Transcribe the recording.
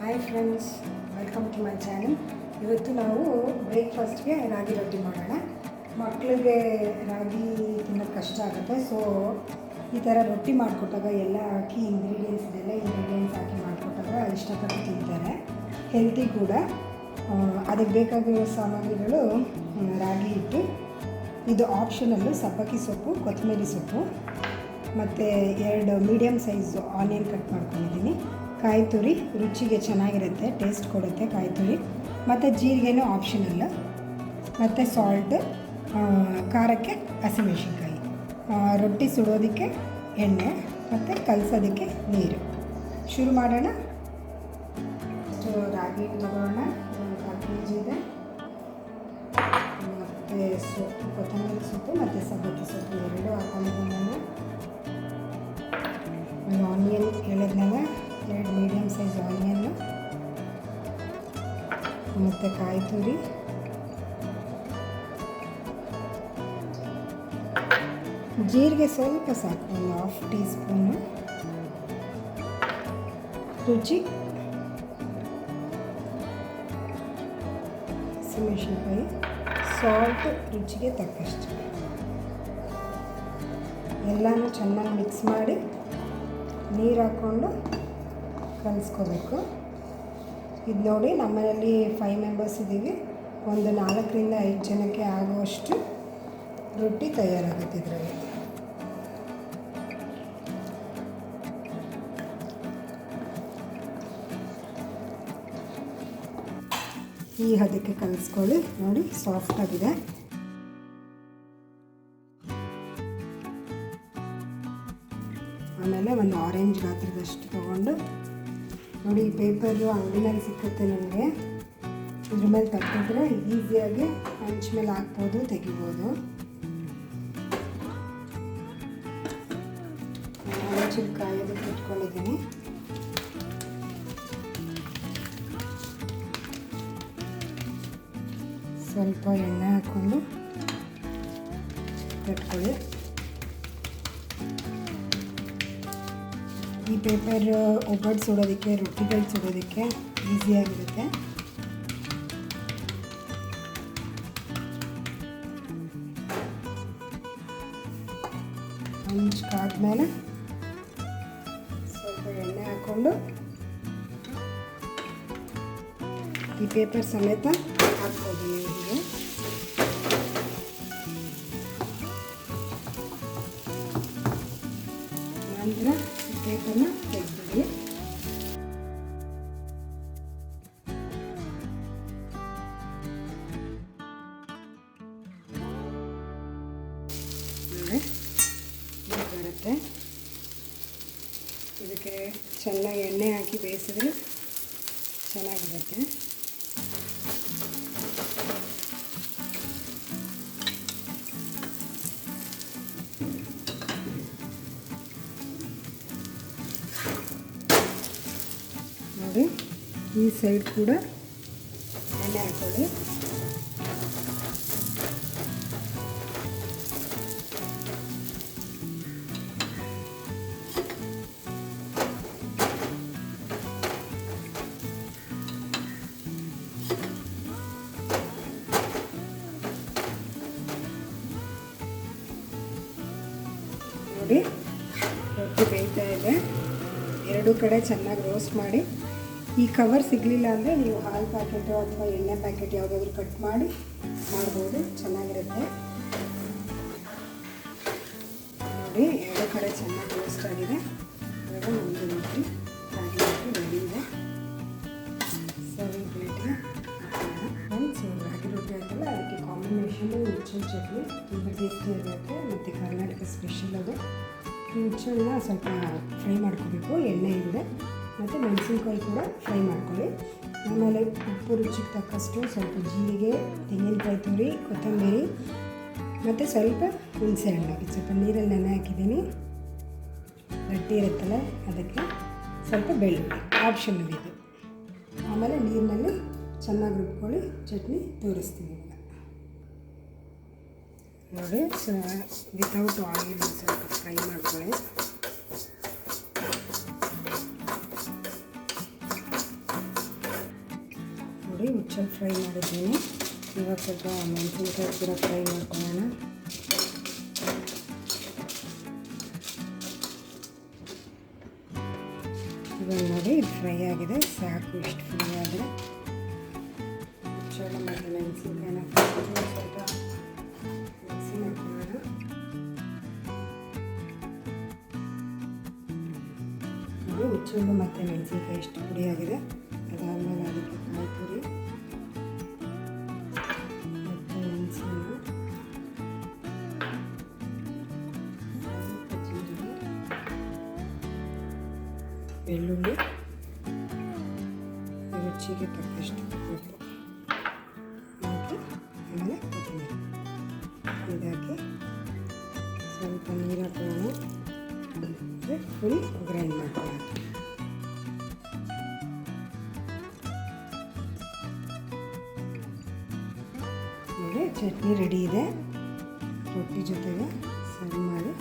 Hi friends, welcome to my channel. ಇವತ್ತು ನಾವು ಬ್ರೇಕ್ಫಾಸ್ಟ್ಗೆ ರಾಗಿ ರೊಟ್ಟಿ ಮಾಡೋಣ. ಮಕ್ಕಳಿಗೆ ರಾಗಿ ತಿನ್ನೋದು ಕಷ್ಟ ಆಗುತ್ತೆ. ಸೊ ಈ ಥರ ರೊಟ್ಟಿ ಮಾಡಿಕೊಟ್ಟಾಗ ಎಲ್ಲ ಹಾಕಿ ಇಂಗ್ರೀಡಿಯೆಂಟ್ಸ್ ಹಾಕಿ ಮಾಡಿಕೊಟ್ಟಾಗ ಇಷ್ಟಪಟ್ಟು ತಿಂತಾರೆ. ಹೆಲ್ತಿ ಕೂಡ. ಅದಕ್ಕೆ ಬೇಕಾಗಿರೋ ಸಾಮಗ್ರಿಗಳು ರಾಗಿ ಹಿಟ್ಟು, ಇದು ಆಪ್ಷನಲ್ಲು, ಸಬ್ಬಕ್ಕಿ ಸೊಪ್ಪು, ಕೊತ್ತಂಬರಿ ಸೊಪ್ಪು, ಮತ್ತು 2 ಮೀಡಿಯಮ್ ಸೈಜು ಆನಿಯನ್ ಕಟ್ ಮಾಡ್ಕೊಂಡಿದ್ದೀನಿ, ಕಾಯಿ ತುರಿ, ರುಚಿಗೆ ಚೆನ್ನಾಗಿರುತ್ತೆ, ಟೇಸ್ಟ್ ಕೊಡುತ್ತೆ ಕಾಯಿ ತುರಿ, ಮತ್ತು ಜೀರಿಗೆನೂ ಆಪ್ಷನಲ್ಲ, ಮತ್ತು ಸಾಲ್ಟ್, ಖಾರಕ್ಕೆ ಹಸಿಮೆಣಸಿನ್ಕಾಯಿ, ರೊಟ್ಟಿ ಸುಡೋದಕ್ಕೆ ಎಣ್ಣೆ, ಮತ್ತು ಕಲಸೋದಕ್ಕೆ ನೀರು. ಶುರು ಮಾಡೋಣ. ರಾಗಿ ತಗೊಳ್ಳೋಣ. 1 kg ಇದೆ. ಮತ್ತು ಸೊಪ್ಪು, ಕೊತ್ತಂಬರಿ ಸೊಪ್ಪು ಮತ್ತು ಸಬ್ಬಕ್ಕಿ ಸೊಪ್ಪು 2 ಹಾಕೊಂಡಿದ್ದೀನಿ ನಾನು. ಒಂದು ಆನಿಯನ್ ಹೇಳಿದ್ನಾಗ 2 ಮೀಡಿಯಮ್ ಸೈಜ್ ಆನಿಯನ್ನು, ಮತ್ತು ಕಾಯಿ ತುರಿ, ಜೀರಿಗೆ ಸ್ವಲ್ಪ ಸಾಕು, ಒಂದು 1/2 ಟೀ ಸ್ಪೂನು, ರುಚಿ, ಹಸಿಮೆಣಸಿನ್ಕಾಯಿ, ಸಾಲ್ಟ್ ರುಚಿಗೆ ತಕ್ಕಷ್ಟು. ಎಲ್ಲನೂ ಚೆನ್ನಾಗಿ ಮಿಕ್ಸ್ ಮಾಡಿ ನೀರು ಹಾಕ್ಕೊಂಡು ಕಲಿಸ್ಕೋಬೇಕು. ಇದು ನೋಡಿ, ನಮ್ಮನೇಲಿ 5 ಮೆಂಬರ್ಸ್ ಇದ್ದೀವಿ. ಒಂದು 4ರಿಂದ 5 ಜನಕ್ಕೆ ಆಗುವಷ್ಟು ರೊಟ್ಟಿ ತಯಾರಾಗುತ್ತೆ ಇದರಲ್ಲಿ. ಈ ಹದಕ್ಕೆ ಕಲಿಸ್ಕೊಳ್ಳಿ. ನೋಡಿ, ಸಾಫ್ಟಾಗಿದೆ. ಆಮೇಲೆ ಒಂದು ಆರೆಂಜ್ ಗಾತ್ರದಷ್ಟು ತೊಗೊಂಡು, ನೋಡಿ, ಈ ಪೇಪರು ಅಂಗಡಿನಲ್ಲಿ ಸಿಕ್ಕುತ್ತೆ ನಿಮಗೆ. ಇದ್ರ ಮೇಲೆ ತಟ್ಟಿದ್ರೆ ಈಸಿಯಾಗಿ ಹಂಚ್ ಮೇಲೆ ಹಾಕ್ಬೋದು, ತೆಗಿಬೋದು. ಮೆಣಸಿನ್ಕಾಯಿ ಅದಕ್ಕೆ ಇಟ್ಕೊಂಡಿದ್ದೀನಿ. ಸ್ವಲ್ಪ ಎಣ್ಣೆ ಹಾಕ್ಕೊಂಡು ತಟ್ಕೊಳ್ಳಿ. ಈ ಪೇಪರ್ ಒಬ್ಬಟ್ಟು ಸುಡೋದಕ್ಕೆ, ರೊಟ್ಟಿಗಳು ಸುಡೋದಕ್ಕೆ ಈಸಿಯಾಗಿರುತ್ತೆ. ಹಂಚ್ಕಾದ್ಮೇಲೆ ಸ್ವಲ್ಪ ಎಣ್ಣೆ ಹಾಕ್ಕೊಂಡು ಈ ಪೇಪರ್ ಸಮೇತ ಹಾಕ್ಬೋದು ಹೀಗೆ. ನಂತರ ಪೇಪರ್ನ ತೆಗೆದ್ಬಿಡಿ. ಬರುತ್ತೆ. ಇದಕ್ಕೆ ಚೆನ್ನಾಗಿ ಎಣ್ಣೆ ಹಾಕಿ ಬೇಯಿಸಿದ್ರೆ ಚೆನ್ನಾಗಿರುತ್ತೆ. ನೋಡಿ, ಈ ಸೈಡ್ ಕೂಡ ಎಣ್ಣೆ ಹಾಕೊಳ್ಳಿ. ನೋಡಿ, ರೊಟ್ಟಿ ಬೇಯ್ತಾ ಇದೆ. 2 ಕಡೆ ಚೆನ್ನಾಗಿ ರೋಸ್ಟ್ ಮಾಡಿ. ಈ ಕವರ್ ಸಿಗಲಿಲ್ಲ ಅಂದರೆ ನೀವು ಹಾಲು ಪ್ಯಾಕೆಟು ಅಥವಾ ಎಣ್ಣೆ ಪ್ಯಾಕೆಟ್ ಯಾವುದಾದ್ರೂ ಕಟ್ ಮಾಡಿ ಮಾಡ್ಬೋದು, ಚೆನ್ನಾಗಿರುತ್ತೆ. ನೋಡಿ, 2 ಕಡೆ ಚೆನ್ನಾಗಿ ರೋಸ್ಟ್ ಆಗಿದೆ. ಇವಾಗ ಒಂದು ರೊಟ್ಟಿ, ರಾಗಿ ರೊಟ್ಟಿ ರೆಡಿ ಇದೆ. ಸರ್ವಿಂಗ್ ಪ್ಲೇಟ್ಗೆ ಫ್ರೆಂಡ್ಸ್, ರಾಗಿ ರೊಟ್ಟಿ ಹಾಕಲ್ಲ, ಅದಕ್ಕೆ ಕಾಂಬಿನೇಷನು ಉಚ್ಚಲ್ ಚಟ್ನಿ ತುಂಬ ಟೇಸ್ಟಿ ಇರುತ್ತೆ, ಮತ್ತು ಕರ್ನಾಟಕ ಸ್ಪೆಷಲ್ ಅದು. ಈ ಉಚ್ಚಳನ್ನ ಸ್ವಲ್ಪ ಫ್ರೈ ಮಾಡ್ಕೋಬೇಕು ಎಣ್ಣೆಯಿಂದ, ಮತ್ತು ಮೆಣಸಿನ್ಕಾಯಿ ಕೂಡ ಫ್ರೈ ಮಾಡ್ಕೊಳ್ಳಿ. ಆಮೇಲೆ ಉಪ್ಪು ರುಚಿಗೆ ತಕ್ಕಷ್ಟು, ಸ್ವಲ್ಪ ಜೀರಿಗೆ, ತೆಂಗಿನಕಾಯಿ ತುರಿ, ಕೊತ್ತಂಬರಿ, ಮತ್ತು ಸ್ವಲ್ಪ ಹುಣಸೆಹಣ್ಣು ಸ್ವಲ್ಪ ನೀರಲ್ಲಿ ನೆನೆ ಹಾಕಿದ್ದೀನಿ. ಗಟ್ಟಿ ಇರುತ್ತಲ್ಲ ಅದಕ್ಕೆ ಸ್ವಲ್ಪ ಬೆಳ್ಳುಳ್ಳಿ ಆಪ್ಷನಲ್ ಇದು. ಆಮೇಲೆ ನೀರಿನಲ್ಲಿ ಚೆನ್ನಾಗಿ ರುಬ್ಕೊಳ್ಳಿ. ಚಟ್ನಿ ತೋರಿಸ್ತೀನಿ ಈಗ. ನೋಡಿ, ವಿತೌಟ್ ಆಯಿಲ್ ಸ್ವಲ್ಪ ಫ್ರೈ ಮಾಡ್ಕೊಳ್ಳಿ. ಉಚ್ಚಲ್ ಫ್ರೈ ಮಾಡಿದ್ದೀನಿ. ಇವಾಗ ಸ್ವಲ್ಪ ಮೆಣಸಿನ್ಕಾಯಿ ಕೂಡ ಫ್ರೈ ಮಾಡ್ಕೊಳ್ಳೋಣ. ಇವಾಗ ನೋಡಿ ಇದು ಫ್ರೈ ಆಗಿದೆ, ಸಾಕು. ಇಷ್ಟು ಫ್ರೈ ಆದರೆ ಉಚ್ಚಳ್ಳು ಮತ್ತು ಮೆಣಸಿನ್ಕಾಯಿನ ಸ್ವಲ್ಪ ಮಿಕ್ಸಿ ಮಾಡ್ಕೊಳ್ಳೋಣ. ನೋಡಿ ಉಚ್ಚಳ್ಳು ಮತ್ತು ಮೆಣಸಿನ್ಕಾಯಿ ಇಷ್ಟು ಪುಡಿ ಆಗಿದೆ. ಅದಾದಮೇಲೆ ಅದಕ್ಕೆ ಕಾಯಿ ತುರಿ ಮತ್ತು ಮೆಣಸಿನ, ಬೆಳ್ಳುಳ್ಳಿ, ರುಚಿಗೆ ತಕ್ಕಷ್ಟು ಉಪ್ಪು ಹಾಕಿ ಆಮೇಲೆ ಕೊತ್ತಂಬರಿ ಇದಾಕಿ ಸ್ವಲ್ಪ ನೀರು ಹಾಕೋಣ. ಫುಲ್ ಗ್ರೈಂಡ್ ಮಾಡ್ಕೊಳ್ಳೋಣ. ನೋಡಿ ಚಟ್ನಿ ರೆಡಿ ಇದೆ. ರೊಟ್ಟಿ ಜೊತೆಗೆ ಸರ್ವ್ ಮಾಡಿ